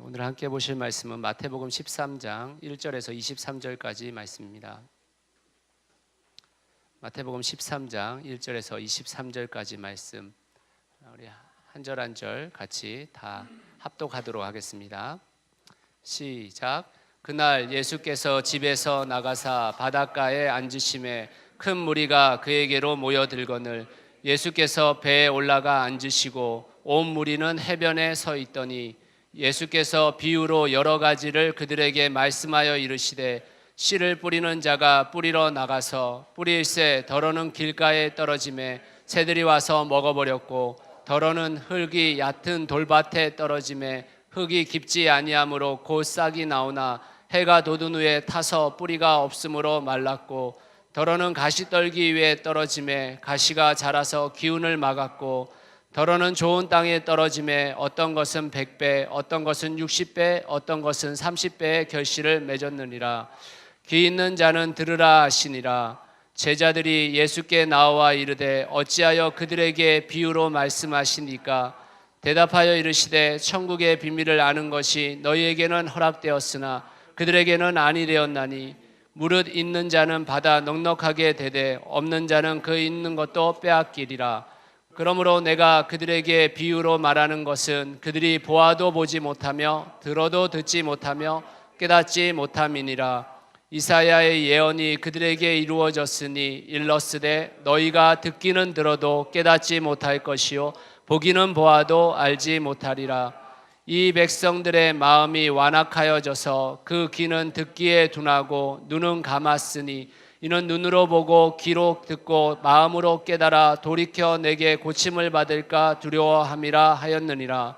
오늘 함께 보실 말씀은 마태복음 13장 1절에서 23절까지 말씀입니다. 마태복음 13장 1절에서 23절까지 말씀, 우리 한 절 한 절 같이 다 합독하도록 하겠습니다. 시작. 그날 예수께서 집에서 나가사 바닷가에 앉으심에 큰 무리가 그에게로 모여들거늘 예수께서 배에 올라가 앉으시고 온 무리는 해변에 서 있더니 예수께서 비유로 여러 가지를 그들에게 말씀하여 이르시되 씨를 뿌리는 자가 뿌리러 나가서 뿌릴새 덜어는 길가에 떨어짐에 새들이 와서 먹어버렸고 덜어는 흙이 얕은 돌밭에 떨어짐에 흙이 깊지 아니하므로 곧 싹이 나오나 해가 돋은 후에 타서 뿌리가 없으므로 말랐고 덜어는 가시떨기 위에 떨어짐에 가시가 자라서 기운을 막았고 덜어는 좋은 땅에 떨어짐에 어떤 것은 100배 어떤 것은 60배 어떤 것은 30배의 결실을 맺었느니라. 귀 있는 자는 들으라 하시니라. 제자들이 예수께 나와 이르되 어찌하여 그들에게 비유로 말씀하시니까 대답하여 이르시되 천국의 비밀을 아는 것이 너희에게는 허락되었으나 그들에게는 아니 되었나니 무릇 있는 자는 받아 넉넉하게 되되 없는 자는 그 있는 것도 빼앗기리라. 그러므로 내가 그들에게 비유로 말하는 것은 그들이 보아도 보지 못하며 들어도 듣지 못하며 깨닫지 못함이니라. 이사야의 예언이 그들에게 이루어졌으니 일렀으되 너희가 듣기는 들어도 깨닫지 못할 것이요 보기는 보아도 알지 못하리라. 이 백성들의 마음이 완악하여져서 그 귀는 듣기에 둔하고 눈은 감았으니 이는 눈으로 보고 귀로 듣고 마음으로 깨달아 돌이켜 내게 고침을 받을까 두려워함이라 하였느니라.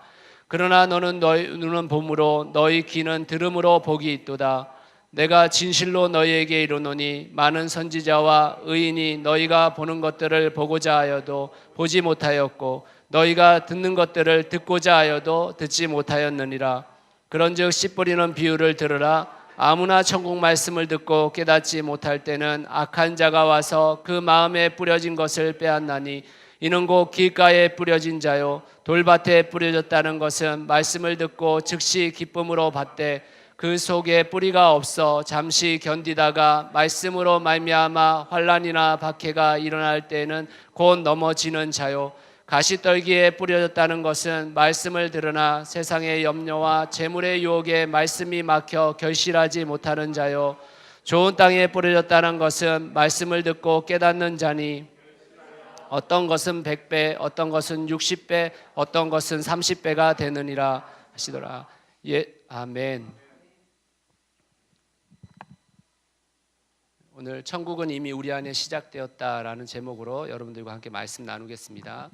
그러나 너는 너희 눈은 봄으로 너희 귀는 들음으로 복이 있도다. 내가 진실로 너희에게 이르노니 많은 선지자와 의인이 너희가 보는 것들을 보고자 하여도 보지 못하였고 너희가 듣는 것들을 듣고자 하여도 듣지 못하였느니라. 그런즉 씨 뿌리는 비유를 들으라. 아무나 천국 말씀을 듣고 깨닫지 못할 때는 악한 자가 와서 그 마음에 뿌려진 것을 빼앗나니 이는 곧 길가에 뿌려진 자요 돌밭에 뿌려졌다는 것은 말씀을 듣고 즉시 기쁨으로 받되 그 속에 뿌리가 없어 잠시 견디다가 말씀으로 말미암아 환난이나 박해가 일어날 때는 곧 넘어지는 자요 가시떨기에 뿌려졌다는 것은 말씀을 들으나 세상의 염려와 재물의 유혹에 말씀이 막혀 결실하지 못하는 자요 좋은 땅에 뿌려졌다는 것은 말씀을 듣고 깨닫는 자니 어떤 것은 100배 어떤 것은 60배 어떤 것은 30배가 되느니라 하시더라. 아멘. 오늘 천국은 이미 우리 안에 시작되었다라는 제목으로 여러분들과 함께 말씀 나누겠습니다.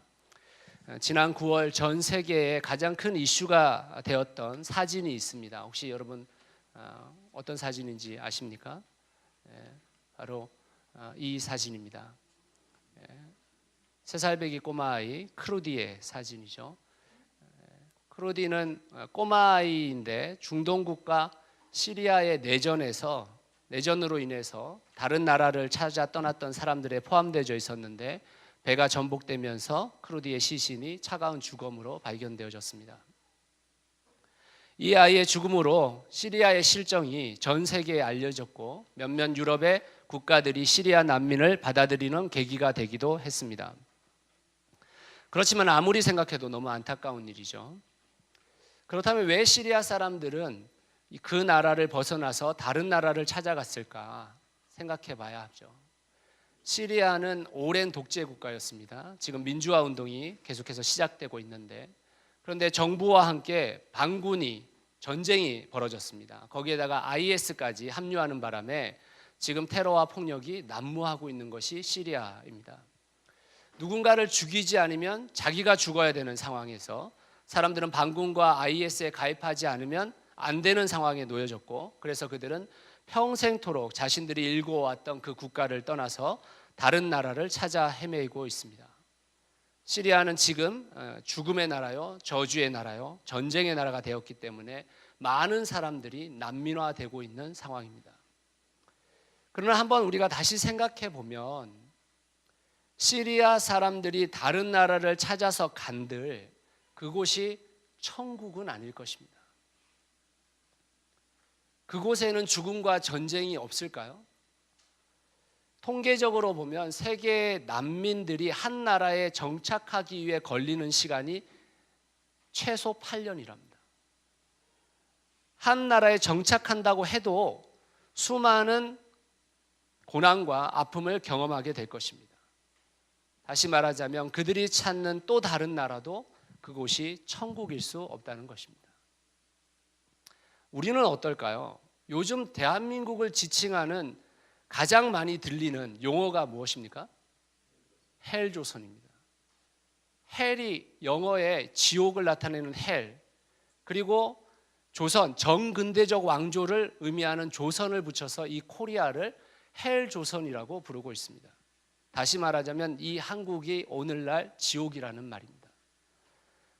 지난 9월 전 세계에 가장 큰 이슈가 되었던 사진이 있습니다. 혹시 여러분 어떤 사진인지 아십니까? 바로 이 사진입니다. 3살배기 꼬마아이 크루디의 사진이죠. 크루디는 꼬마아이인데 중동국가 시리아의 내전으로 인해서 다른 나라를 찾아 떠났던 사람들에 포함되어 있었는데 배가 전복되면서 크루디의 시신이 차가운 주검으로 발견되어졌습니다. 이 아이의 죽음으로 시리아의 실정이 전 세계에 알려졌고 몇몇 유럽의 국가들이 시리아 난민을 받아들이는 계기가 되기도 했습니다. 그렇지만 아무리 생각해도 너무 안타까운 일이죠. 그렇다면 왜 시리아 사람들은 그 나라를 벗어나서 다른 나라를 찾아갔을까 생각해 봐야 하죠. 시리아는 오랜 독재 국가였습니다. 지금 민주화 운동이 계속해서 시작되고 있는데 그런데 정부와 함께 반군이 전쟁이 벌어졌습니다. 거기에다가 IS까지 합류하는 바람에 지금 테러와 폭력이 난무하고 있는 것이 시리아입니다. 누군가를 죽이지 않으면 자기가 죽어야 되는 상황에서 사람들은 반군과 IS에 가입하지 않으면 안 되는 상황에 놓여졌고 그래서 그들은 평생토록 자신들이 일궈왔던 그 국가를 떠나서 다른 나라를 찾아 헤매고 있습니다. 시리아는 지금 죽음의 나라요, 저주의 나라요, 전쟁의 나라가 되었기 때문에 많은 사람들이 난민화되고 있는 상황입니다. 그러나 한번 우리가 다시 생각해 보면 시리아 사람들이 다른 나라를 찾아서 간들 그곳이 천국은 아닐 것입니다. 그곳에는 죽음과 전쟁이 없을까요? 통계적으로 보면 세계 난민들이 한 나라에 정착하기 위해 걸리는 시간이 최소 8년이랍니다. 한 나라에 정착한다고 해도 수많은 고난과 아픔을 경험하게 될 것입니다. 다시 말하자면 그들이 찾는 또 다른 나라도 그곳이 천국일 수 없다는 것입니다. 우리는 어떨까요? 요즘 대한민국을 지칭하는 가장 많이 들리는 용어가 무엇입니까? 헬조선입니다. 헬이 영어의 지옥을 나타내는 헬, 그리고 조선, 정근대적 왕조를 의미하는 조선을 붙여서 이 코리아를 헬조선이라고 부르고 있습니다. 다시 말하자면 이 한국이 오늘날 지옥이라는 말입니다.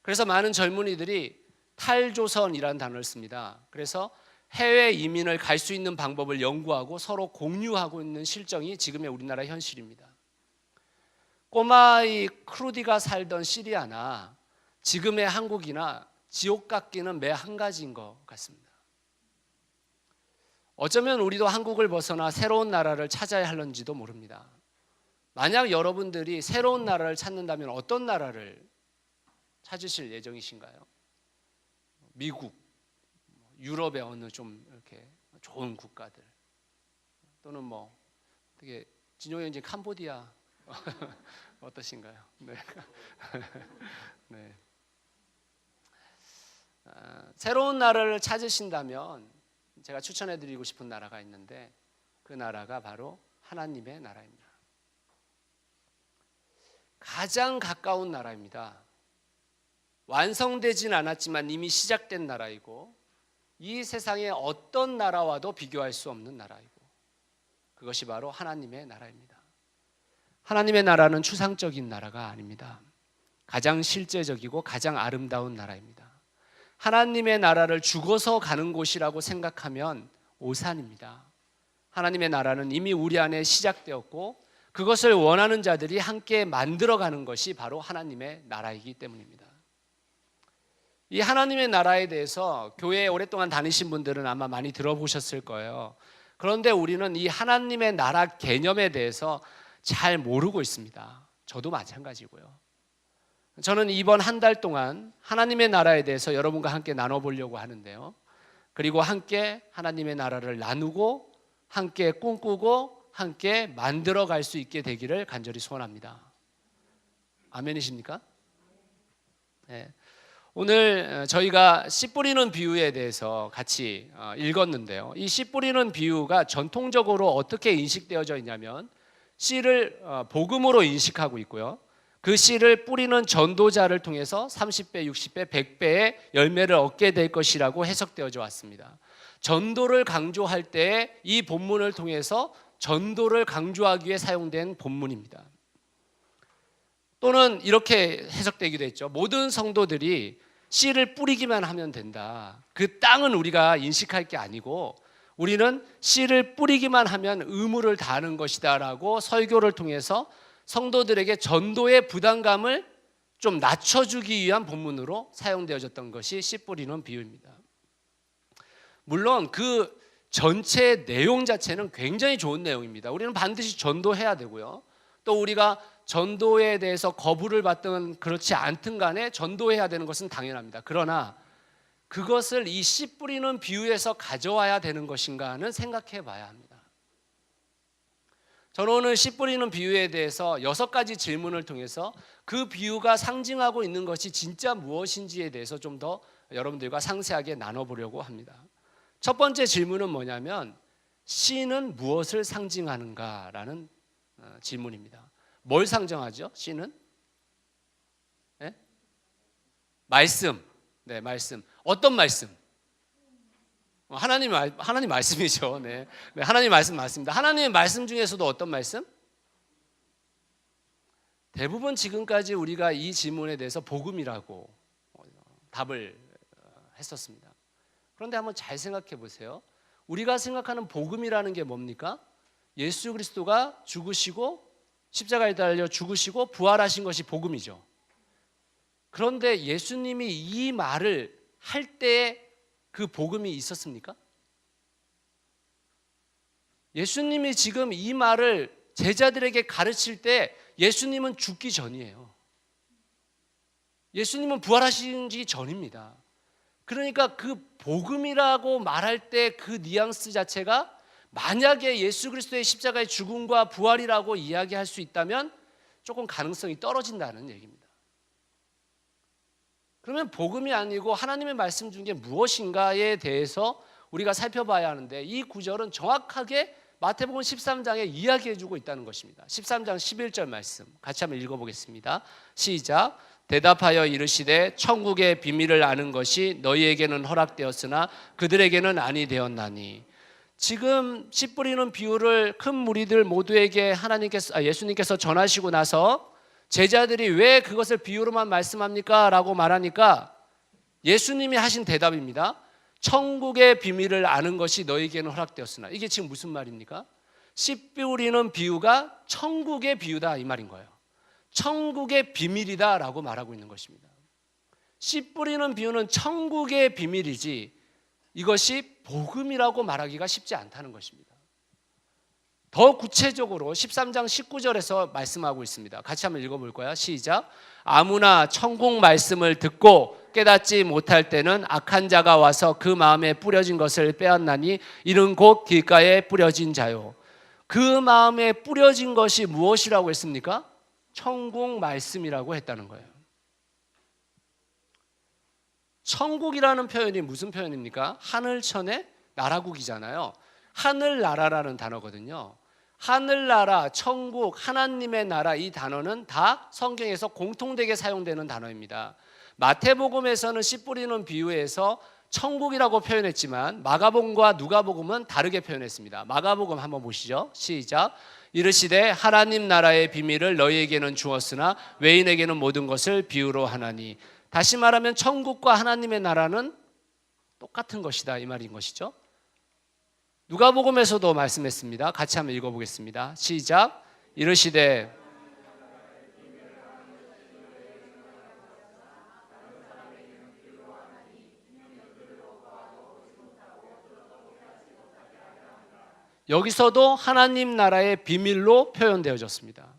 그래서 많은 젊은이들이 탈조선이라는 단어를 씁니다. 그래서 해외 이민을 갈 수 있는 방법을 연구하고 서로 공유하고 있는 실정이 지금의 우리나라 현실입니다. 꼬마이 크루디가 살던 시리아나 지금의 한국이나 지옥 같기는 매 한 가지인 것 같습니다. 어쩌면 우리도 한국을 벗어나 새로운 나라를 찾아야 할런지도 모릅니다. 만약 여러분들이 새로운 나라를 찾는다면 어떤 나라를 찾으실 예정이신가요? 미국, 유럽의 어느 좀 이렇게 좋은 국가들, 또는 뭐 되게 진용이 이제 캄보디아 어떠신가요? 네. 네. 새로운 나라를 찾으신다면 제가 추천해드리고 싶은 나라가 있는데 그 나라가 바로 하나님의 나라입니다. 가장 가까운 나라입니다. 완성되진 않았지만 이미 시작된 나라이고 이 세상의 어떤 나라와도 비교할 수 없는 나라이고 그것이 바로 하나님의 나라입니다. 하나님의 나라는 추상적인 나라가 아닙니다. 가장 실제적이고 가장 아름다운 나라입니다. 하나님의 나라를 죽어서 가는 곳이라고 생각하면 오산입니다. 하나님의 나라는 이미 우리 안에 시작되었고 그것을 원하는 자들이 함께 만들어가는 것이 바로 하나님의 나라이기 때문입니다. 이 하나님의 나라에 대해서 교회에 오랫동안 다니신 분들은 아마 많이 들어보셨을 거예요. 그런데 우리는 이 하나님의 나라 개념에 대해서 잘 모르고 있습니다. 저도 마찬가지고요. 저는 이번 한 달 동안 하나님의 나라에 대해서 여러분과 함께 나눠보려고 하는데요. 그리고 함께 하나님의 나라를 나누고 함께 꿈꾸고 함께 만들어갈 수 있게 되기를 간절히 소원합니다. 아멘이십니까? 네. 오늘 저희가 씨 뿌리는 비유에 대해서 같이 읽었는데요. 이 씨 뿌리는 비유가 전통적으로 어떻게 인식되어져 있냐면 씨를 복음으로 인식하고 있고요. 그 씨를 뿌리는 전도자를 통해서 30배, 60배, 100배의 열매를 얻게 될 것이라고 해석되어져 왔습니다. 전도를 강조할 때 이 본문을 통해서 전도를 강조하기 위해 사용된 본문입니다. 또는 이렇게 해석되기도 했죠. 모든 성도들이 씨를 뿌리기만 하면 된다. 그 땅은 우리가 인식할 게 아니고 우리는 씨를 뿌리기만 하면 의무를 다하는 것이다 라고 설교를 통해서 성도들에게 전도의 부담감을 좀 낮춰주기 위한 본문으로 사용되어졌던 것이 씨 뿌리는 비유입니다. 물론 그 전체 내용 자체는 굉장히 좋은 내용입니다. 우리는 반드시 전도해야 되고요. 또 우리가 전도에 대해서 거부를 받든 그렇지 않든 간에 전도해야 되는 것은 당연합니다. 그러나 그것을 이 씨 뿌리는 비유에서 가져와야 되는 것인가는 생각해 봐야 합니다. 저는 오늘 씨 뿌리는 비유에 대해서 6가지 질문을 통해서 그 비유가 상징하고 있는 것이 진짜 무엇인지에 대해서 좀 더 여러분들과 상세하게 나눠보려고 합니다. 첫 번째 질문은 뭐냐면 씨는 무엇을 상징하는가라는 질문입니다. 뭘 상징하죠? 씨는? 네? 말씀. 네, 말씀. 어떤 말씀? 하나님 말씀이죠. 네. 네, 하나님 말씀 맞습니다. 하나님의 말씀 중에서도 어떤 말씀? 대부분 지금까지 우리가 이 질문에 대해서 복음이라고 답을 했었습니다. 그런데 한번 잘 생각해 보세요. 우리가 생각하는 복음이라는 게 뭡니까? 예수 그리스도가 죽으시고 십자가에 달려 죽으시고 부활하신 것이 복음이죠. 그런데 예수님이 이 말을 할 때에 그 복음이 있었습니까? 예수님이 지금 이 말을 제자들에게 가르칠 때 예수님은 죽기 전이에요. 예수님은 부활하시기 전입니다. 그러니까 그 복음이라고 말할 때 그 뉘앙스 자체가 만약에 예수 그리스도의 십자가의 죽음과 부활이라고 이야기할 수 있다면 조금 가능성이 떨어진다는 얘기입니다. 그러면 복음이 아니고 하나님의 말씀 중에 무엇인가에 대해서 우리가 살펴봐야 하는데, 이 구절은 정확하게 마태복음 13장에 이야기해주고 있다는 것입니다. 13장 11절 말씀 같이 한번 읽어보겠습니다. 시작. 대답하여 이르시되 천국의 비밀을 아는 것이 너희에게는 허락되었으나 그들에게는 아니 되었나니. 지금 씨 뿌리는 비유를 큰 무리들 모두에게 예수님께서 전하시고 나서 제자들이 왜 그것을 비유로만 말씀합니까? 라고 말하니까 예수님이 하신 대답입니다. 천국의 비밀을 아는 것이 너희에게는 허락되었으나. 이게 지금 무슨 말입니까? 씨 뿌리는 비유가 천국의 비유다 이 말인 거예요. 천국의 비밀이다 라고 말하고 있는 것입니다. 씨 뿌리는 비유는 천국의 비밀이지 이것이 복음이라고 말하기가 쉽지 않다는 것입니다. 더 구체적으로 13장 19절에서 말씀하고 있습니다. 같이 한번 읽어볼까요? 시작. 아무나 천국 말씀을 듣고 깨닫지 못할 때는 악한 자가 와서 그 마음에 뿌려진 것을 빼앗나니 이는 곧 길가에 뿌려진 자요. 그 마음에 뿌려진 것이 무엇이라고 했습니까? 천국 말씀이라고 했다는 거예요. 천국이라는 표현이 무슨 표현입니까? 하늘천의 나라국이잖아요. 하늘나라라는 단어거든요. 하늘나라, 천국, 하나님의 나라, 이 단어는 다 성경에서 공통되게 사용되는 단어입니다. 마태복음에서는 씨 뿌리는 비유에서 천국이라고 표현했지만 마가복음과 누가복음은 다르게 표현했습니다. 마가복음 한번 보시죠. 시작. 이르시되 하나님 나라의 비밀을 너희에게는 주었으나 외인에게는 모든 것을 비유로 하나니. 다시 말하면 천국과 하나님의 나라는 똑같은 것이다 이 말인 것이죠. 누가복음에서도 말씀했습니다. 같이 한번 읽어보겠습니다. 시작. 이르시되 여기서도 하나님 나라의 비밀로 표현되어졌습니다.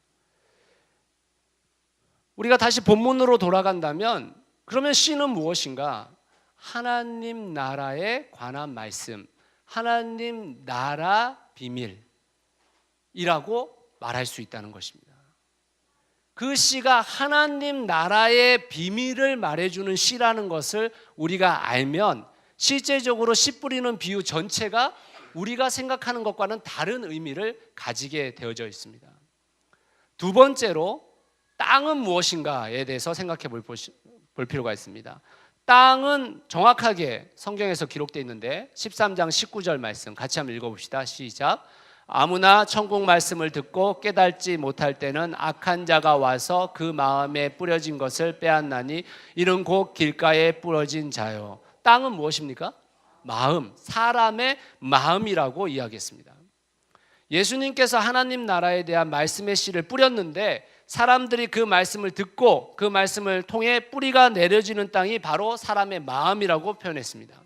우리가 다시 본문으로 돌아간다면 그러면 씨는 무엇인가? 하나님 나라에 관한 말씀, 하나님 나라 비밀이라고 말할 수 있다는 것입니다. 그 씨가 하나님 나라의 비밀을 말해주는 씨라는 것을 우리가 알면 실제적으로 씨 뿌리는 비유 전체가 우리가 생각하는 것과는 다른 의미를 가지게 되어져 있습니다. 두 번째로 땅은 무엇인가에 대해서 생각해 볼 필요가 있습니다. 땅은 정확하게 성경에서 기록되어 있는데 13장 19절 말씀 같이 한번 읽어봅시다. 시작. 아무나 천국 말씀을 듣고 깨닫지 못할 때는 악한 자가 와서 그 마음에 뿌려진 것을 빼앗나니 이는 곧 길가에 뿌려진 자요. 땅은 무엇입니까? 마음, 사람의 마음이라고 이야기했습니다. 예수님께서 하나님 나라에 대한 말씀의 씨를 뿌렸는데 사람들이 그 말씀을 듣고 그 말씀을 통해 뿌리가 내려지는 땅이 바로 사람의 마음이라고 표현했습니다.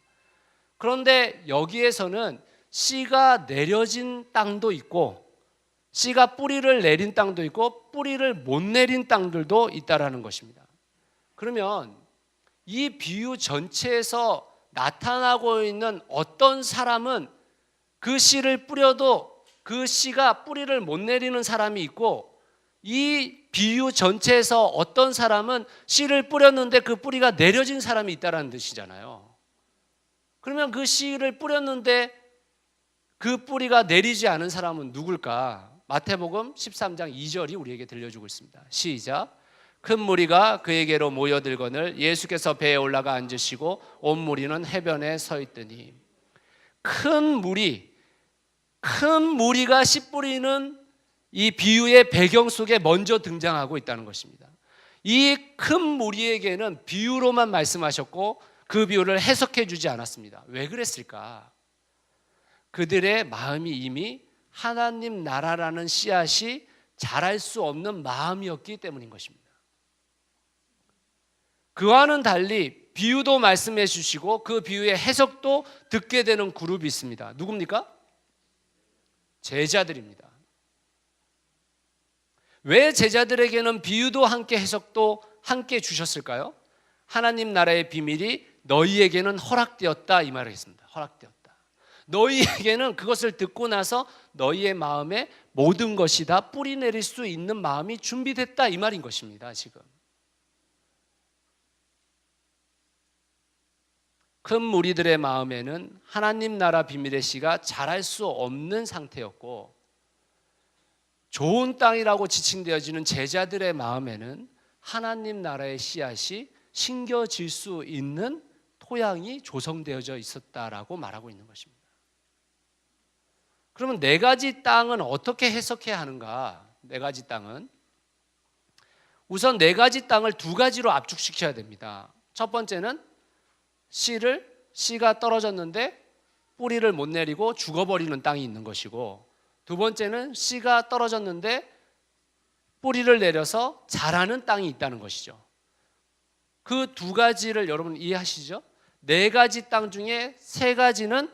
그런데 여기에서는 씨가 내려진 땅도 있고 씨가 뿌리를 내린 땅도 있고 뿌리를 못 내린 땅들도 있다라는 것입니다. 그러면 이 비유 전체에서 나타나고 있는 어떤 사람은 그 씨를 뿌려도 그 씨가 뿌리를 못 내리는 사람이 있고, 이 비유 전체에서 어떤 사람은 씨를 뿌렸는데 그 뿌리가 내려진 사람이 있다는 뜻이잖아요. 그러면 그 씨를 뿌렸는데 그 뿌리가 내리지 않은 사람은 누굴까? 마태복음 13장 2절이 우리에게 들려주고 있습니다. 시작. 큰 무리가 그에게로 모여들거늘 예수께서 배에 올라가 앉으시고 온 무리는 해변에 서 있더니. 큰 무리가 씨 뿌리는 이 비유의 배경 속에 먼저 등장하고 있다는 것입니다. 이 큰 무리에게는 비유로만 말씀하셨고 그 비유를 해석해 주지 않았습니다. 왜 그랬을까? 그들의 마음이 이미 하나님 나라라는 씨앗이 자랄 수 없는 마음이었기 때문인 것입니다. 그와는 달리 비유도 말씀해 주시고 그 비유의 해석도 듣게 되는 그룹이 있습니다. 누굽니까? 제자들입니다. 왜 제자들에게는 비유도 함께 해석도 함께 주셨을까요? 하나님 나라의 비밀이 너희에게는 허락되었다 이 말을 했습니다. 허락되었다. 너희에게는 그것을 듣고 나서 너희의 마음에 모든 것이 다 뿌리 내릴 수 있는 마음이 준비됐다 이 말인 것입니다. 지금 큰 무리들의 마음에는 하나님 나라 비밀의 씨가 자랄 수 없는 상태였고, 좋은 땅이라고 지칭되어지는 제자들의 마음에는 하나님 나라의 씨앗이 심겨질 수 있는 토양이 조성되어져 있었다라고 말하고 있는 것입니다. 그러면 네 가지 땅은 어떻게 해석해야 하는가? 네 가지 땅은 우선 네 가지 땅을 두 가지로 압축시켜야 됩니다. 첫 번째는 씨가 떨어졌는데 뿌리를 못 내리고 죽어버리는 땅이 있는 것이고, 두 번째는 씨가 떨어졌는데 뿌리를 내려서 자라는 땅이 있다는 것이죠. 그 두 가지를 여러분 이해하시죠? 네 가지 땅 중에 세 가지는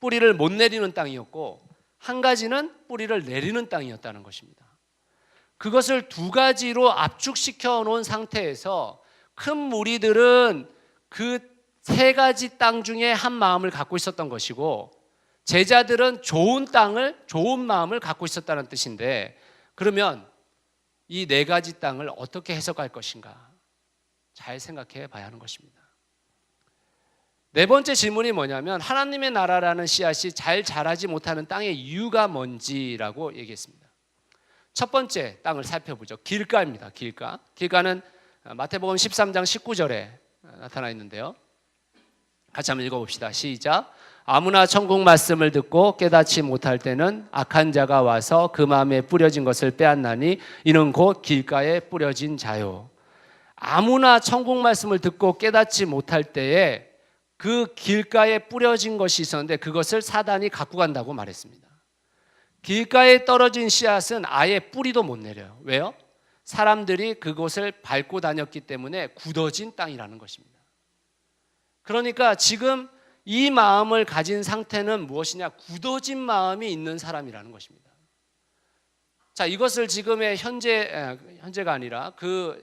뿌리를 못 내리는 땅이었고, 한 가지는 뿌리를 내리는 땅이었다는 것입니다. 그것을 두 가지로 압축시켜 놓은 상태에서 큰 무리들은 그 세 가지 땅 중에 한 마음을 갖고 있었던 것이고, 제자들은 좋은 마음을 갖고 있었다는 뜻인데, 그러면 이 네 가지 땅을 어떻게 해석할 것인가? 잘 생각해 봐야 하는 것입니다. 네 번째 질문이 뭐냐면, 하나님의 나라라는 씨앗이 잘 자라지 못하는 땅의 이유가 뭔지라고 얘기했습니다. 첫 번째 땅을 살펴보죠. 길가입니다. 길가는 마태복음 13장 19절에 나타나 있는데요. 같이 한번 읽어봅시다. 시작. 아무나 천국 말씀을 듣고 깨닫지 못할 때는 악한 자가 와서 그 마음에 뿌려진 것을 빼앗나니 이는 곧 길가에 뿌려진 자요. 아무나 천국 말씀을 듣고 깨닫지 못할 때에 그 길가에 뿌려진 것이 있었는데 그것을 사단이 갖고 간다고 말했습니다. 길가에 떨어진 씨앗은 아예 뿌리도 못 내려요. 왜요? 사람들이 그곳을 밟고 다녔기 때문에 굳어진 땅이라는 것입니다. 그러니까 지금 이 마음을 가진 상태는 무엇이냐? 굳어진 마음이 있는 사람이라는 것입니다. 자, 이것을 지금의 현재가 아니라 그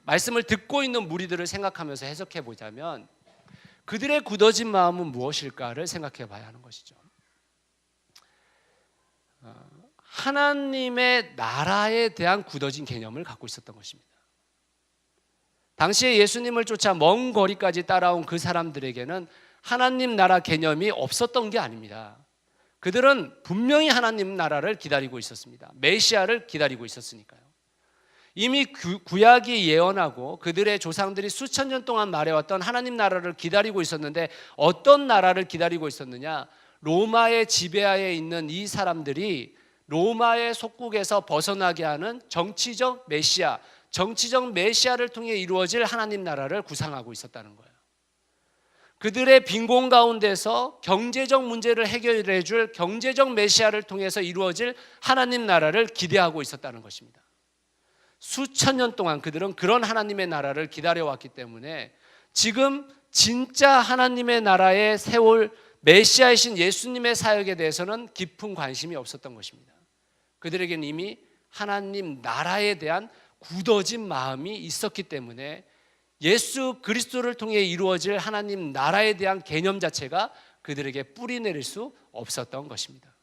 말씀을 듣고 있는 무리들을 생각하면서 해석해 보자면, 그들의 굳어진 마음은 무엇일까를 생각해 봐야 하는 것이죠. 하나님의 나라에 대한 굳어진 개념을 갖고 있었던 것입니다. 당시에 예수님을 쫓아 먼 거리까지 따라온 그 사람들에게는 하나님 나라 개념이 없었던 게 아닙니다. 그들은 분명히 하나님 나라를 기다리고 있었습니다. 메시아를 기다리고 있었으니까요. 이미 구약이 예언하고 그들의 조상들이 수천 년 동안 말해왔던 하나님 나라를 기다리고 있었는데, 어떤 나라를 기다리고 있었느냐? 로마의 지배하에 있는 이 사람들이 로마의 속국에서 벗어나게 하는 정치적 메시아를 통해 이루어질 하나님 나라를 구상하고 있었다는 거예요. 그들의 빈곤 가운데서 경제적 문제를 해결해 줄 경제적 메시아를 통해서 이루어질 하나님 나라를 기대하고 있었다는 것입니다. 수천 년 동안 그들은 그런 하나님의 나라를 기다려왔기 때문에 지금 진짜 하나님의 나라에 세울 메시아이신 예수님의 사역에 대해서는 깊은 관심이 없었던 것입니다. 그들에게는 이미 하나님 나라에 대한 굳어진 마음이 있었기 때문에 예수 그리스도를 통해 이루어질 하나님 나라에 대한 개념 자체가 그들에게 뿌리 내릴 수 없었던 것입니다.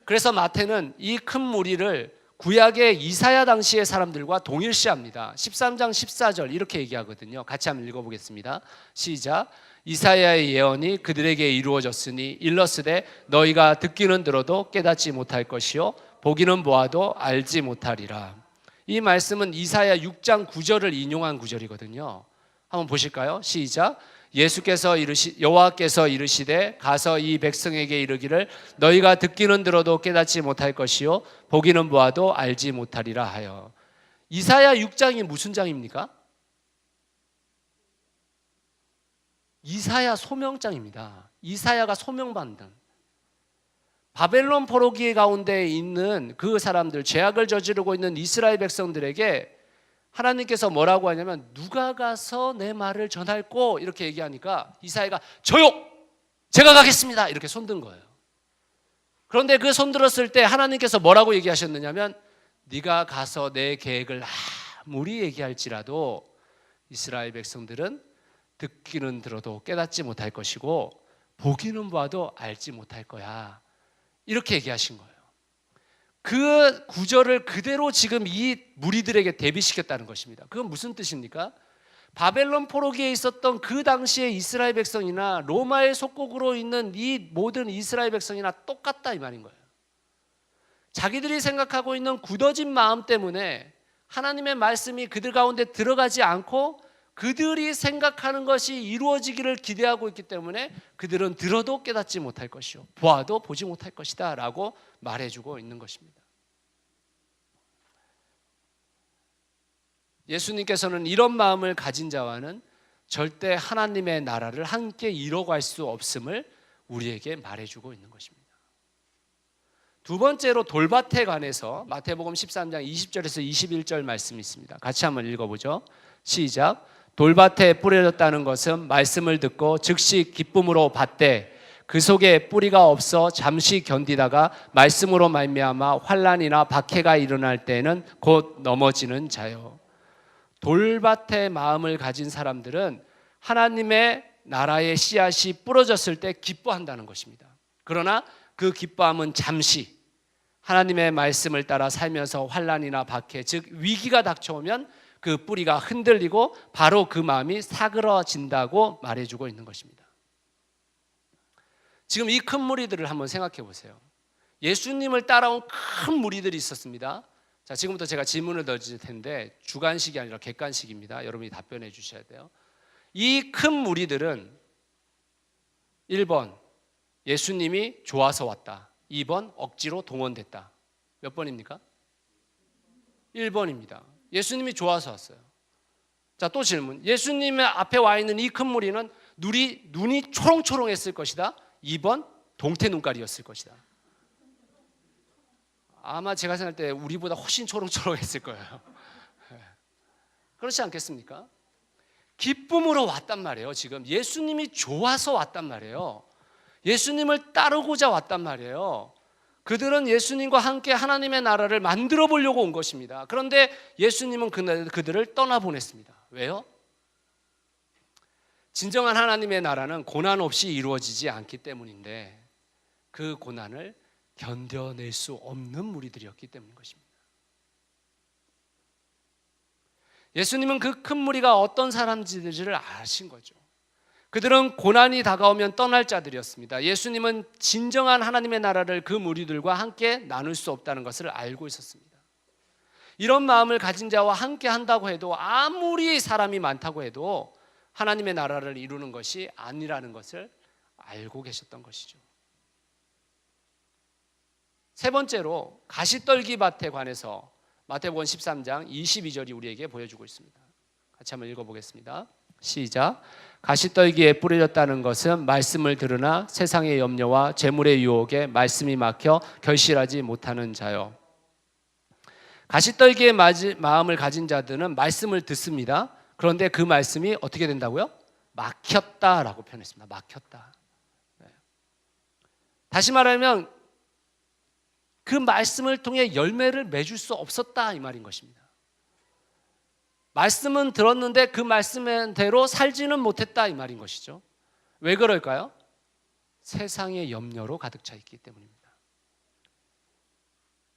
그래서 마태는 이 큰 무리를 구약의 이사야 당시의 사람들과 동일시합니다. 13장 14절 이렇게 얘기하거든요. 같이 한번 읽어보겠습니다. 시작. 이사야의 예언이 그들에게 이루어졌으니 일렀으되 너희가 듣기는 들어도 깨닫지 못할 것이요 보기는 보아도 알지 못하리라. 이 말씀은 이사야 6장 9절을 인용한 구절이거든요. 한번 보실까요? 시작. 여호와께서 이르시되 가서 이 백성에게 이르기를 너희가 듣기는 들어도 깨닫지 못할 것이요 보기는 보아도 알지 못하리라 하여. 이사야 6장이 무슨 장입니까? 이사야 소명장입니다. 이사야가 소명받는 바벨론 포로기 가운데 있는 그 사람들, 죄악을 저지르고 있는 이스라엘 백성들에게 하나님께서 뭐라고 하냐면 누가 가서 내 말을 전할꼬 이렇게 얘기하니까 이사야가 저요! 제가 가겠습니다! 이렇게 손든 거예요. 그런데 그 손 들었을 때 하나님께서 뭐라고 얘기하셨느냐면 네가 가서 내 계획을 아무리 얘기할지라도 이스라엘 백성들은 듣기는 들어도 깨닫지 못할 것이고 보기는 봐도 알지 못할 거야. 이렇게 얘기하신 거예요. 그 구절을 그대로 지금 이 무리들에게 대비시켰다는 것입니다. 그건 무슨 뜻입니까? 바벨론 포로기에 있었던 그 당시의 이스라엘 백성이나 로마의 속국으로 있는 이 모든 이스라엘 백성이나 똑같다 이 말인 거예요. 자기들이 생각하고 있는 굳어진 마음 때문에 하나님의 말씀이 그들 가운데 들어가지 않고 그들이 생각하는 것이 이루어지기를 기대하고 있기 때문에 그들은 들어도 깨닫지 못할 것이요 보아도 보지 못할 것이다 라고 말해주고 있는 것입니다. 예수님께서는 이런 마음을 가진 자와는 절대 하나님의 나라를 함께 이뤄갈 수 없음을 우리에게 말해주고 있는 것입니다. 두 번째로 돌밭에 관해서 마태복음 13장 20절에서 21절 말씀이 있습니다. 같이 한번 읽어보죠. 시작. 돌밭에 뿌려졌다는 것은 말씀을 듣고 즉시 기쁨으로 받되 그 속에 뿌리가 없어 잠시 견디다가 말씀으로 말미암아 환난이나 박해가 일어날 때는 곧 넘어지는 자요. 돌밭의 마음을 가진 사람들은 하나님의 나라의 씨앗이 뿌려졌을 때 기뻐한다는 것입니다. 그러나 그 기뻐함은 잠시, 하나님의 말씀을 따라 살면서 환난이나 박해, 즉 위기가 닥쳐오면 그 뿌리가 흔들리고 바로 그 마음이 사그러진다고 말해주고 있는 것입니다. 지금 이 큰 무리들을 한번 생각해 보세요. 예수님을 따라온 큰 무리들이 있었습니다. 자, 지금부터 제가 질문을 던질 텐데 주관식이 아니라 객관식입니다. 여러분이 답변해 주셔야 돼요. 이 큰 무리들은 1번 예수님이 좋아서 왔다. 2번 억지로 동원됐다. 몇 번입니까? 1번입니다. 예수님이 좋아서 왔어요. 자, 또 질문. 예수님의 앞에 와 있는 이 큰 무리는 눈이 초롱초롱했을 것이다. 2번 동태 눈깔이었을 것이다. 아마 제가 생각할 때 우리보다 훨씬 초롱초롱했을 거예요. 그렇지 않겠습니까? 기쁨으로 왔단 말이에요. 지금 예수님이 좋아서 왔단 말이에요. 예수님을 따르고자 왔단 말이에요. 그들은 예수님과 함께 하나님의 나라를 만들어 보려고 온 것입니다. 그런데 예수님은 그들을 떠나보냈습니다. 왜요? 진정한 하나님의 나라는 고난 없이 이루어지지 않기 때문인데 그 고난을 견뎌낼 수 없는 무리들이었기 때문인 것입니다. 예수님은 그 큰 무리가 어떤 사람들인지를 아신 거죠. 그들은 고난이 다가오면 떠날 자들이었습니다. 예수님은 진정한 하나님의 나라를 그 무리들과 함께 나눌 수 없다는 것을 알고 있었습니다. 이런 마음을 가진 자와 함께 한다고 해도 아무리 사람이 많다고 해도 하나님의 나라를 이루는 것이 아니라는 것을 알고 계셨던 것이죠. 세 번째로 가시떨기 밭에 관해서 마태복음 13장 22절이 우리에게 보여주고 있습니다. 같이 한번 읽어보겠습니다. 시작. 가시떨기에 뿌려졌다는 것은 말씀을 들으나 세상의 염려와 재물의 유혹에 말씀이 막혀 결실하지 못하는 자요. 가시떨기의 마음을 가진 자들은 말씀을 듣습니다. 그런데 그 말씀이 어떻게 된다고요? 막혔다라고 표현했습니다. 막혔다. 다시 말하면 그 말씀을 통해 열매를 맺을 수 없었다 이 말인 것입니다. 말씀은 들었는데 그 말씀대로 살지는 못했다 이 말인 것이죠. 왜 그럴까요? 세상의 염려로 가득 차 있기 때문입니다.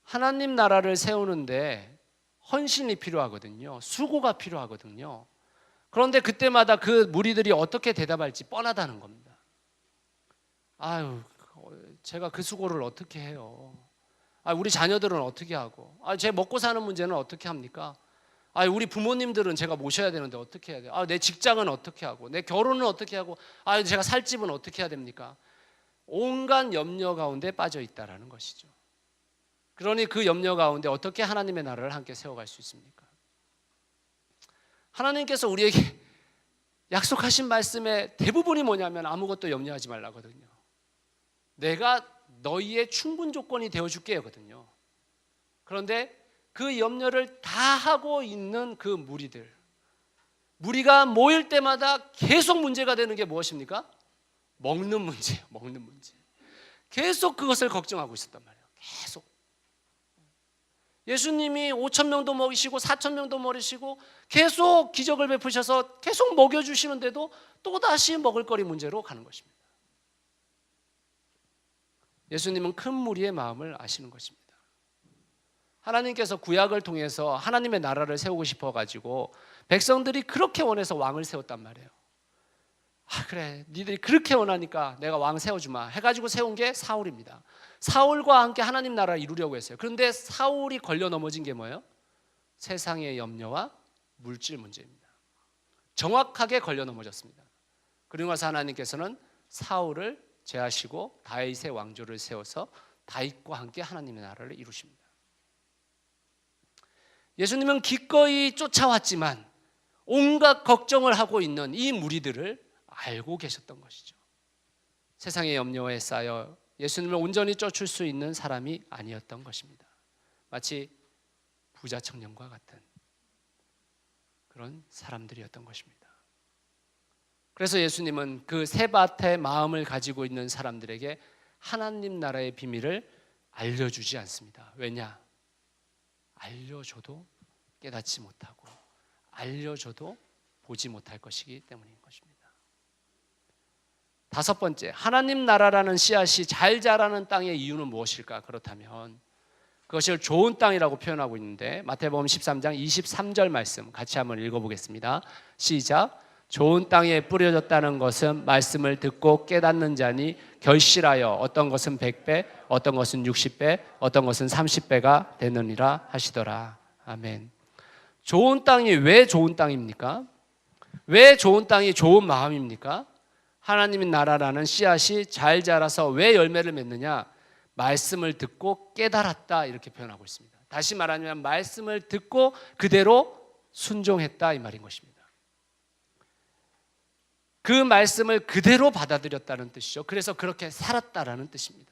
하나님 나라를 세우는데 헌신이 필요하거든요. 수고가 필요하거든요. 그런데 그때마다 그 무리들이 어떻게 대답할지 뻔하다는 겁니다. 아유, 제가 그 수고를 어떻게 해요? 우리 자녀들은 어떻게 하고? 제 먹고 사는 문제는 어떻게 합니까? 우리 부모님들은 제가 모셔야 되는데 어떻게 해야 돼요? 내 직장은 어떻게 하고? 내 결혼은 어떻게 하고? 제가 살 집은 어떻게 해야 됩니까? 온갖 염려 가운데 빠져 있다라는 것이죠. 그러니 그 염려 가운데 어떻게 하나님의 나라를 함께 세워갈 수 있습니까? 하나님께서 우리에게 약속하신 말씀의 대부분이 뭐냐면 아무것도 염려하지 말라거든요. 내가 너희의 충분 조건이 되어줄게요거든요. 그런데 그 염려를 다 하고 있는 그 무리가 모일 때마다 계속 문제가 되는 게 무엇입니까? 먹는 문제예요. 먹는 문제. 계속 그것을 걱정하고 있었단 말이에요. 계속. 예수님이 5,000명도 먹이시고 4,000명도 먹이시고 계속 기적을 베푸셔서 계속 먹여주시는데도 또다시 먹을거리 문제로 가는 것입니다. 예수님은 큰 무리의 마음을 아시는 것입니다. 하나님께서 구약을 통해서 하나님의 나라를 세우고 싶어가지고 백성들이 그렇게 원해서 왕을 세웠단 말이에요. 그래, 니들이 그렇게 원하니까 내가 왕 세워주마 해가지고 세운 게 사울입니다. 사울과 함께 하나님 나라를 이루려고 했어요. 그런데 사울이 걸려 넘어진 게 뭐예요? 세상의 염려와 물질 문제입니다. 정확하게 걸려 넘어졌습니다. 그리고 나서 하나님께서는 사울을 제하시고 다윗의 왕조를 세워서 다윗과 함께 하나님의 나라를 이루십니다. 예수님은 기꺼이 쫓아왔지만 온갖 걱정을 하고 있는 이 무리들을 알고 계셨던 것이죠. 세상의 염려에 쌓여 예수님을 온전히 쫓을 수 있는 사람이 아니었던 것입니다. 마치 부자 청년과 같은 그런 사람들이었던 것입니다. 그래서 예수님은 그 세 밭의 마음을 가지고 있는 사람들에게 하나님 나라의 비밀을 알려주지 않습니다. 왜냐? 알려줘도 깨닫지 못하고 알려줘도 보지 못할 것이기 때문인 것입니다. 다섯 번째, 하나님 나라라는 씨앗이 잘 자라는 땅의 이유는 무엇일까? 그렇다면 그것을 좋은 땅이라고 표현하고 있는데 마태복음 13장 23절 말씀 같이 한번 읽어보겠습니다. 시작. 좋은 땅에 뿌려졌다는 것은 말씀을 듣고 깨닫는 자니 결실하여 어떤 것은 100배, 어떤 것은 60배, 어떤 것은 30배가 되느니라 하시더라. 아멘. 좋은 땅이 왜 좋은 땅입니까? 왜 좋은 땅이 좋은 마음입니까? 하나님의 나라라는 씨앗이 잘 자라서 왜 열매를 맺느냐? 말씀을 듣고 깨달았다 이렇게 표현하고 있습니다. 다시 말하면 말씀을 듣고 그대로 순종했다 이 말인 것입니다. 그 말씀을 그대로 받아들였다는 뜻이죠. 그래서 그렇게 살았다라는 뜻입니다.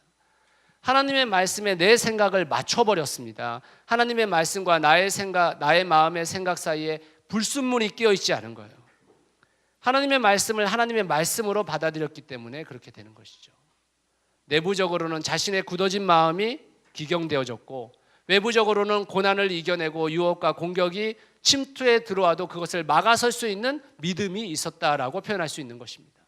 하나님의 말씀에 내 생각을 맞춰버렸습니다. 하나님의 말씀과 나의 생각, 나의 마음의 생각 사이에 불순물이 끼어 있지 않은 거예요. 하나님의 말씀을 하나님의 말씀으로 받아들였기 때문에 그렇게 되는 것이죠. 내부적으로는 자신의 굳어진 마음이 기경되어졌고 외부적으로는 고난을 이겨내고 유혹과 공격이 침투에 들어와도 그것을 막아설 수 있는 믿음이 있었다라고 표현할 수 있는 것입니다.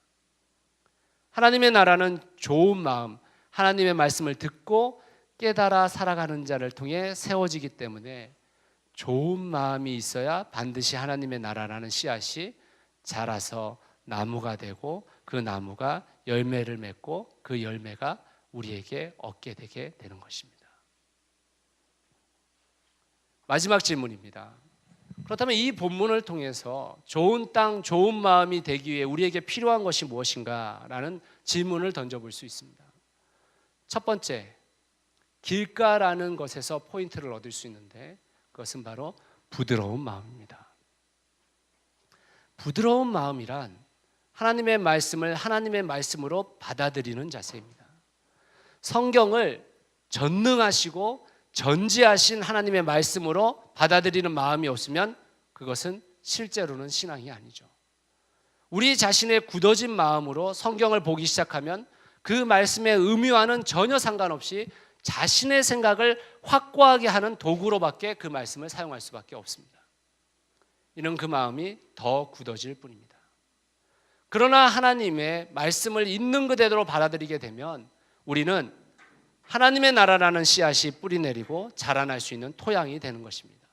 하나님의 나라는 좋은 마음, 하나님의 말씀을 듣고 깨달아 살아가는 자를 통해 세워지기 때문에 좋은 마음이 있어야 반드시 하나님의 나라라는 씨앗이 자라서 나무가 되고 그 나무가 열매를 맺고 그 열매가 우리에게 얻게 되게 되는 것입니다. 마지막 질문입니다. 그렇다면 이 본문을 통해서 좋은 땅, 좋은 마음이 되기 위해 우리에게 필요한 것이 무엇인가? 라는 질문을 던져볼 수 있습니다. 첫 번째, 길가라는 것에서 포인트를 얻을 수 있는데 그것은 바로 부드러운 마음입니다. 부드러운 마음이란 하나님의 말씀을 하나님의 말씀으로 받아들이는 자세입니다. 성경을 전능하시고 전지하신 하나님의 말씀으로 받아들이는 마음이 없으면 그것은 실제로는 신앙이 아니죠. 우리 자신의 굳어진 마음으로 성경을 보기 시작하면 그 말씀의 의미와는 전혀 상관없이 자신의 생각을 확고하게 하는 도구로밖에 그 말씀을 사용할 수밖에 없습니다. 이는 그 마음이 더 굳어질 뿐입니다. 그러나 하나님의 말씀을 있는 그대로 받아들이게 되면 우리는 하나님의 나라라는 씨앗이 뿌리내리고 자라날 수 있는 토양이 되는 것입니다.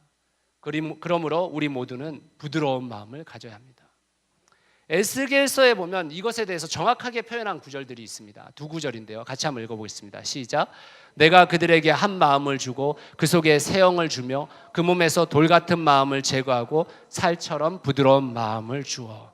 그러므로 우리 모두는 부드러운 마음을 가져야 합니다. 에스겔서에 보면 이것에 대해서 정확하게 표현한 구절들이 있습니다. 두 구절인데요. 같이 한번 읽어보겠습니다. 시작. 내가 그들에게 한 마음을 주고 그 속에 새 영을 주며 그 몸에서 돌 같은 마음을 제거하고 살처럼 부드러운 마음을 주어.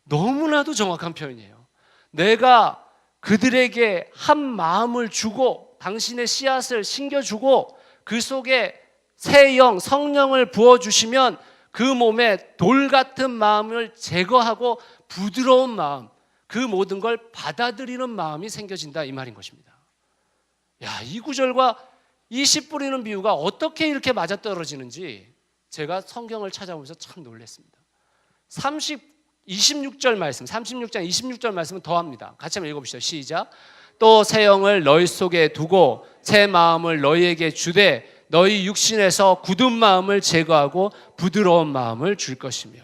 너무나도 정확한 표현이에요. 내가 그들에게 한 마음을 주고 당신의 씨앗을 심겨주고 그 속에 새 영, 성령을 부어주시면 그 몸에 돌 같은 마음을 제거하고 부드러운 마음, 그 모든 걸 받아들이는 마음이 생겨진다 이 말인 것입니다. 야, 이 구절과 이 씨 뿌리는 비유가 어떻게 이렇게 맞아떨어지는지 제가 성경을 찾아보면서 참 놀랐습니다. 26절 말씀, 36장 26절 말씀은 더합니다. 같이 한번 읽어보시죠. 시작. 또 새 영을 너희 속에 두고 새 마음을 너희에게 주되 너희 육신에서 굳은 마음을 제거하고 부드러운 마음을 줄 것이며.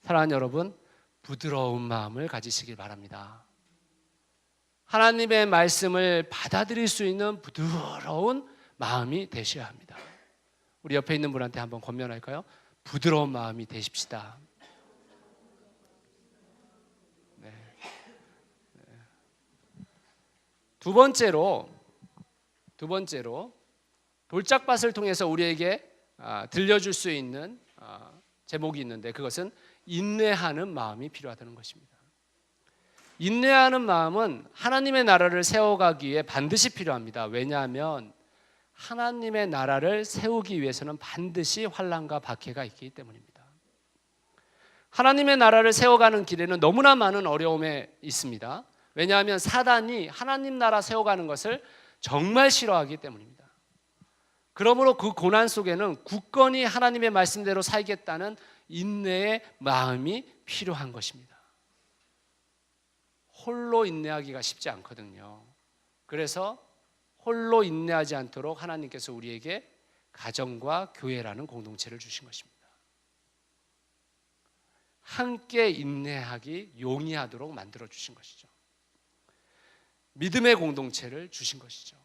사랑하는 여러분, 부드러운 마음을 가지시길 바랍니다. 하나님의 말씀을 받아들일 수 있는 부드러운 마음이 되셔야 합니다. 우리 옆에 있는 분한테 한번 권면할까요? 부드러운 마음이 되십시다. 네. 두 번째로 돌짝밭을 통해서 우리에게 들려줄 수 있는 제목이 있는데, 그것은 인내하는 마음이 필요하다는 것입니다. 인내하는 마음은 하나님의 나라를 세워가기 위해 반드시 필요합니다. 왜냐하면 하나님의 나라를 세우기 위해서는 반드시 환난과 박해가 있기 때문입니다. 하나님의 나라를 세워가는 길에는 너무나 많은 어려움이 있습니다. 왜냐하면 사단이 하나님 나라 세워가는 것을 정말 싫어하기 때문입니다. 그러므로 그 고난 속에는 굳건히 하나님의 말씀대로 살겠다는 인내의 마음이 필요한 것입니다. 홀로 인내하기가 쉽지 않거든요. 그래서 홀로 인내하지 않도록 하나님께서 우리에게 가정과 교회라는 공동체를 주신 것입니다. 함께 인내하기 용이하도록 만들어 주신 것이죠. 믿음의 공동체를 주신 것이죠.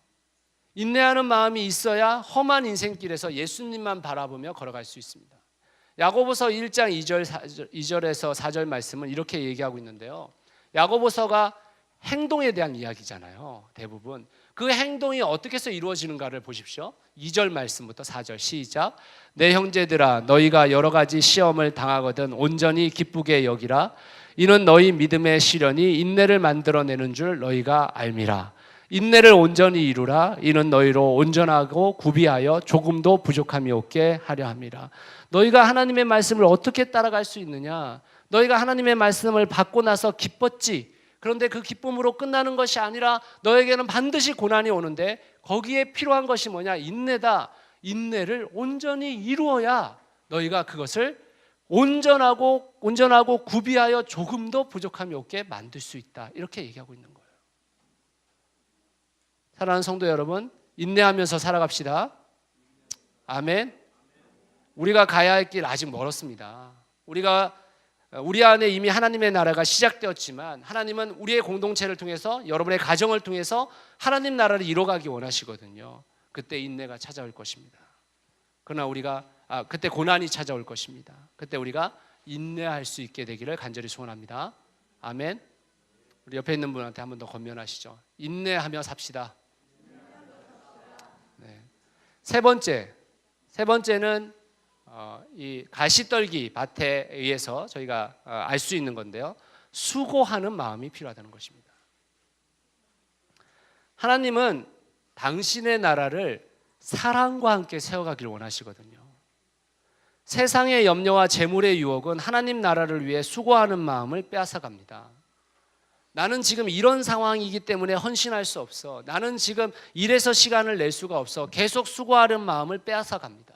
인내하는 마음이 있어야 험한 인생길에서 예수님만 바라보며 걸어갈 수 있습니다. 야고보서 1장 2절에서 4절 말씀은 이렇게 얘기하고 있는데요. 야고보서가 행동에 대한 이야기잖아요. 대부분 그 행동이 어떻게 해서 이루어지는가를 보십시오. 2절 말씀부터 4절 시작. 내 형제들아, 너희가 여러 가지 시험을 당하거든 온전히 기쁘게 여기라. 이는 너희 믿음의 시련이 인내를 만들어내는 줄 너희가 알미라. 인내를 온전히 이루라. 이는 너희로 온전하고 구비하여 조금도 부족함이 없게 하려 함이라. 너희가 하나님의 말씀을 어떻게 따라갈 수 있느냐? 너희가 하나님의 말씀을 받고 나서 기뻤지. 그런데 그 기쁨으로 끝나는 것이 아니라 너에게는 반드시 고난이 오는데 거기에 필요한 것이 뭐냐? 인내다. 인내를 온전히 이루어야 너희가 그것을 온전하고 구비하여 조금도 부족함이 없게 만들 수 있다. 이렇게 얘기하고 있는 거예요. 사랑하는 성도 여러분, 인내하면서 살아갑시다. 아멘. 우리가 가야 할 길 아직 멀었습니다. 우리 안에 이미 하나님의 나라가 시작되었지만 하나님은 우리의 공동체를 통해서, 여러분의 가정을 통해서 하나님 나라를 이뤄가기 원하시거든요. 그때 인내가 찾아올 것입니다. 그러나 그때 고난이 찾아올 것입니다. 그때 우리가 인내할 수 있게 되기를 간절히 소원합니다. 아멘. 우리 옆에 있는 분한테 한 번 더 권면하시죠. 인내하며 삽시다. 네. 세 번째는 이 가시떨기 밭에 의해서 저희가 알 수 있는 건데요. 수고하는 마음이 필요하다는 것입니다. 하나님은 당신의 나라를 사랑과 함께 세워가기를 원하시거든요. 세상의 염려와 재물의 유혹은 하나님 나라를 위해 수고하는 마음을 빼앗아갑니다. 나는 지금 이런 상황이기 때문에 헌신할 수 없어. 나는 지금 일해서 시간을 낼 수가 없어. 계속 수고하는 마음을 빼앗아갑니다.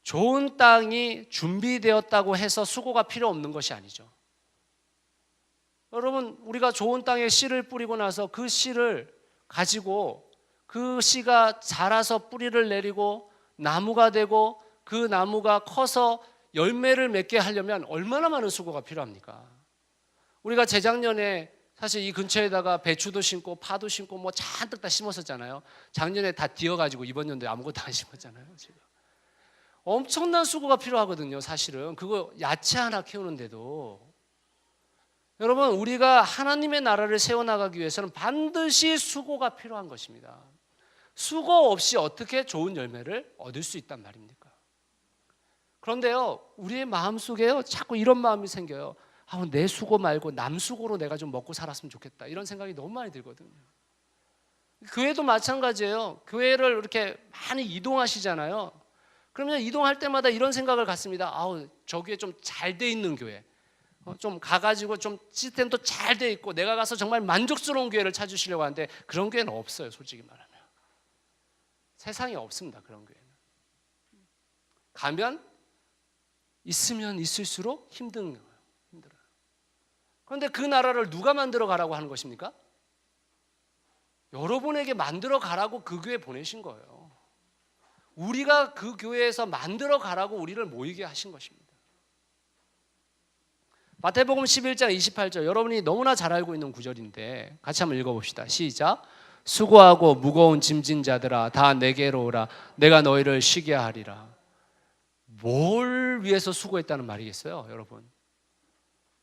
좋은 땅이 준비되었다고 해서 수고가 필요 없는 것이 아니죠. 여러분, 우리가 좋은 땅에 씨를 뿌리고 나서 그 씨를 가지고 그 씨가 자라서 뿌리를 내리고 나무가 되고 그 나무가 커서 열매를 맺게 하려면 얼마나 많은 수고가 필요합니까? 우리가 재작년에 사실 이 근처에다가 배추도 심고 파도 심고 뭐 잔뜩 다 심었었잖아요. 작년에 다 뒤어가지고 이번 연도에 아무것도 안 심었잖아요. 지금 엄청난 수고가 필요하거든요. 사실은 그거 야채 하나 키우는데도. 여러분, 우리가 하나님의 나라를 세워나가기 위해서는 반드시 수고가 필요한 것입니다. 수고 없이 어떻게 좋은 열매를 얻을 수 있단 말입니까? 그런데요, 우리의 마음속에요 자꾸 이런 마음이 생겨요. 내 수고 말고 남 수고로 내가 좀 먹고 살았으면 좋겠다, 이런 생각이 너무 많이 들거든요. 교회도 마찬가지예요. 교회를 이렇게 많이 이동하시잖아요. 그러면 이동할 때마다 이런 생각을 갖습니다. 저 교회 좀 잘 돼 있는 교회, 좀 가가지고 좀 시스템도 잘 돼 있고 내가 가서 정말 만족스러운 교회를 찾으시려고 하는데 그런 교회는 없어요. 솔직히 말하면 세상에 없습니다. 그런 교회는 가면 있으면 있을수록 힘들어요. 그런데 그 나라를 누가 만들어 가라고 하는 것입니까? 여러분에게 만들어 가라고 그 교회 보내신 거예요. 우리가 그 교회에서 만들어 가라고 우리를 모이게 하신 것입니다. 마태복음 11장 28절, 여러분이 너무나 잘 알고 있는 구절인데 같이 한번 읽어봅시다. 시작. 수고하고 무거운 짐진 자들아 다 내게로 오라. 내가 너희를 쉬게 하리라. 뭘 위해서 수고했다는 말이겠어요, 여러분?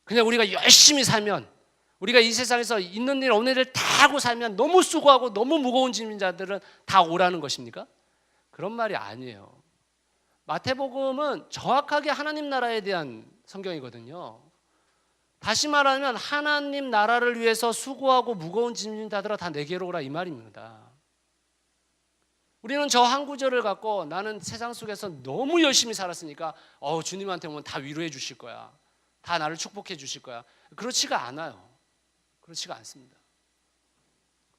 그냥 우리가 열심히 살면, 우리가 이 세상에서 있는 일 없는 일 다 하고 살면 너무 수고하고 너무 무거운 짐진 자들은 다 오라는 것입니까? 그런 말이 아니에요. 마태복음은 정확하게 하나님 나라에 대한 성경이거든요. 다시 말하면 하나님 나라를 위해서 수고하고 무거운 짐진 자들아 다 내게로 오라, 이 말입니다. 우리는 저 한 구절을 갖고 나는 세상 속에서 너무 열심히 살았으니까 주님한테 오면 다 위로해 주실 거야, 다 나를 축복해 주실 거야. 그렇지가 않아요. 그렇지가 않습니다.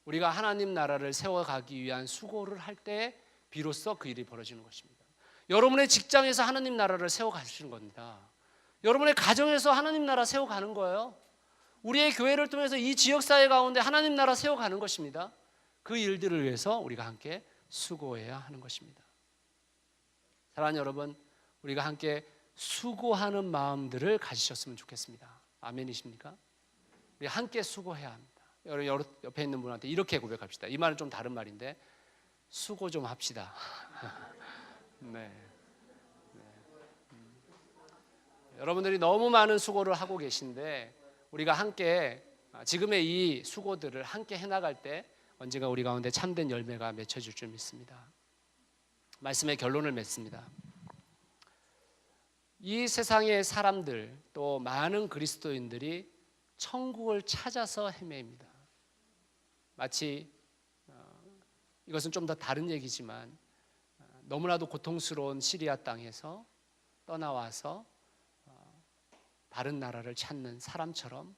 우리가 하나님 나라를 세워가기 위한 수고를 할 때 비로소 그 일이 벌어지는 것입니다. 여러분의 직장에서 하나님 나라를 세워가시는 겁니다. 여러분의 가정에서 하나님 나라 세워가는 거예요. 우리의 교회를 통해서 이 지역사회 가운데 하나님 나라 세워가는 것입니다. 그 일들을 위해서 우리가 함께 수고해야 하는 것입니다. 사랑하는 여러분, 우리가 함께 수고하는 마음들을 가지셨으면 좋겠습니다. 아멘이십니까? 우리 함께 수고해야 합니다. 여러분 옆에 있는 분한테 이렇게 고백합시다. 이 말은 좀 다른 말인데, 수고 좀 합시다. 네. 여러분들이 너무 많은 수고를 하고 계신데 우리가 함께 지금의 이 수고들을 함께 해나갈 때 언젠가 우리 가운데 참된 열매가 맺혀질 줄 믿습니다. 말씀의 결론을 맺습니다. 이 세상의 사람들, 또 많은 그리스도인들이 천국을 찾아서 헤매입니다. 마치 이것은 좀 더 다른 얘기지만 너무나도 고통스러운 시리아 땅에서 떠나와서 다른 나라를 찾는 사람처럼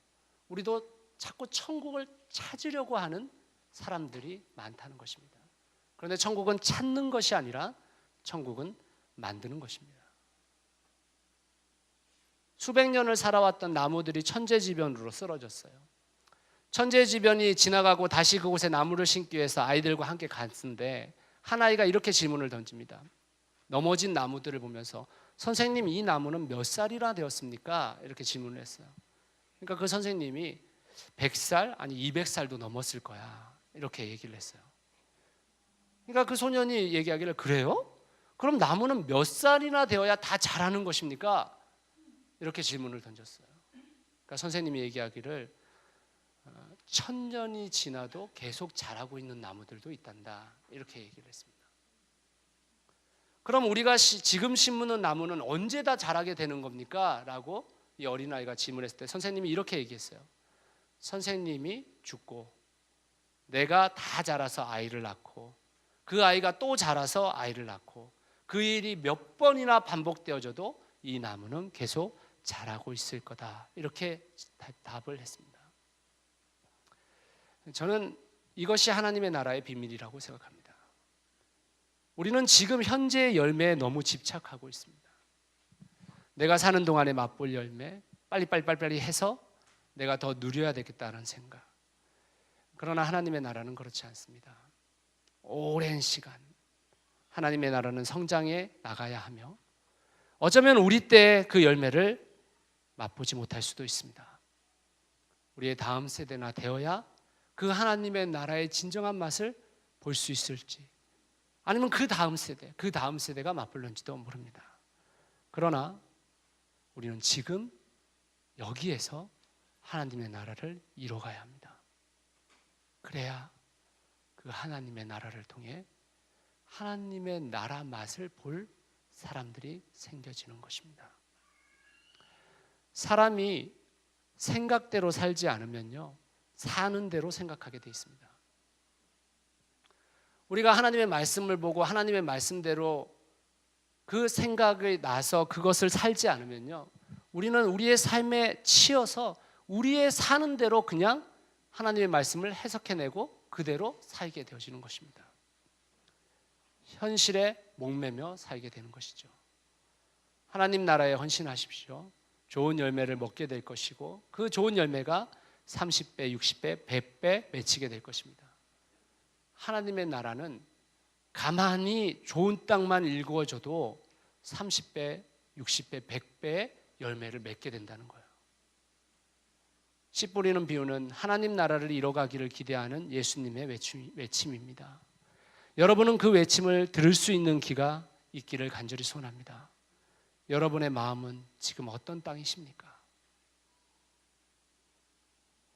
우리도 자꾸 천국을 찾으려고 하는 사람들이 많다는 것입니다. 그런데 천국은 찾는 것이 아니라 천국은 만드는 것입니다. 수백 년을 살아왔던 나무들이 천재지변으로 쓰러졌어요. 천재지변이 지나가고 다시 그곳에 나무를 심기 위해서 아이들과 함께 갔는데 한 아이가 이렇게 질문을 던집니다. 넘어진 나무들을 보면서 선생님, 이 나무는 몇 살이나 되었습니까? 이렇게 질문을 했어요. 그러니까 그 선생님이 100살 아니 200살도 넘었을 거야, 이렇게 얘기를 했어요. 그러니까 그 소년이 얘기하기를, 그래요? 그럼 나무는 몇 살이나 되어야 다 자라는 것입니까? 이렇게 질문을 던졌어요. 그러니까 선생님이 얘기하기를 1000년이 지나도 계속 자라고 있는 나무들도 있단다, 이렇게 얘기를 했습니다. 그럼 우리가 지금 심는 나무는 언제 다 자라게 되는 겁니까? 라고 이 어린아이가 질문했을 때 선생님이 이렇게 얘기했어요. 선생님이 죽고 내가 다 자라서 아이를 낳고 그 아이가 또 자라서 아이를 낳고 그 일이 몇 번이나 반복되어져도 이 나무는 계속 자라고 있을 거다, 이렇게 답을 했습니다. 저는 이것이 하나님의 나라의 비밀이라고 생각합니다. 우리는 지금 현재의 열매에 너무 집착하고 있습니다. 내가 사는 동안에 맛볼 열매, 빨리 해서 내가 더 누려야 되겠다는 생각. 그러나 하나님의 나라는 그렇지 않습니다. 오랜 시간 하나님의 나라는 성장해 나가야 하며 어쩌면 우리 때 그 열매를 맛보지 못할 수도 있습니다. 우리의 다음 세대나 되어야 그 하나님의 나라의 진정한 맛을 볼 수 있을지, 아니면 그 다음 세대가 맛볼는지도 모릅니다. 그러나 우리는 지금 여기에서 하나님의 나라를 이뤄가야 합니다. 그래야 그 하나님의 나라를 통해 하나님의 나라 맛을 볼 사람들이 생겨지는 것입니다. 사람이 생각대로 살지 않으면요, 사는 대로 생각하게 돼 있습니다. 우리가 하나님의 말씀을 보고 하나님의 말씀대로 그 생각에 나서 그것을 살지 않으면요, 우리는 우리의 삶에 치여서 우리의 사는 대로 그냥 하나님의 말씀을 해석해내고 그대로 살게 되어지는 것입니다. 현실에 목매며 살게 되는 것이죠. 하나님 나라에 헌신하십시오. 좋은 열매를 먹게 될 것이고 그 좋은 열매가 30배, 60배, 100배 맺히게 될 것입니다. 하나님의 나라는 가만히 좋은 땅만 일구어줘도 30배, 60배, 100배의 열매를 맺게 된다는 거예요. 씨 뿌리는 비유는 하나님 나라를 이뤄가기를 기대하는 예수님의 외침입니다. 여러분은 그 외침을 들을 수 있는 귀가 있기를 간절히 소원합니다. 여러분의 마음은 지금 어떤 땅이십니까?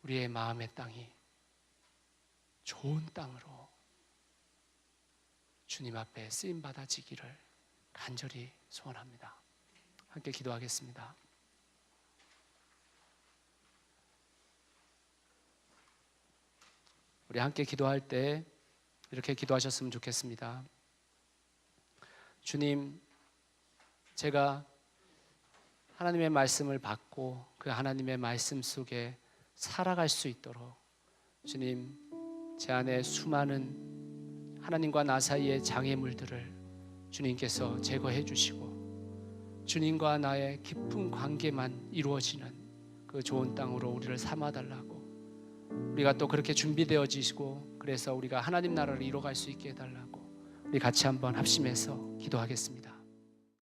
우리의 마음의 땅이 좋은 땅으로 주님 앞에 쓰임 받아지기를 간절히 소원합니다. 함께 기도하겠습니다. 우리 함께 기도할 때 이렇게 기도하셨으면 좋겠습니다. 주님, 제가 하나님의 말씀을 받고 그 하나님의 말씀 속에 살아갈 수 있도록 주님, 제 안에 수많은 하나님과 나 사이의 장애물들을 주님께서 제거해 주시고 주님과 나의 깊은 관계만 이루어지는 그 좋은 땅으로 우리를 삼아달라고, 우리가 또 그렇게 준비되어지시고 그래서 우리가 하나님 나라를 이뤄갈 수 있게 해달라고 우리 같이 한번 합심해서 기도하겠습니다.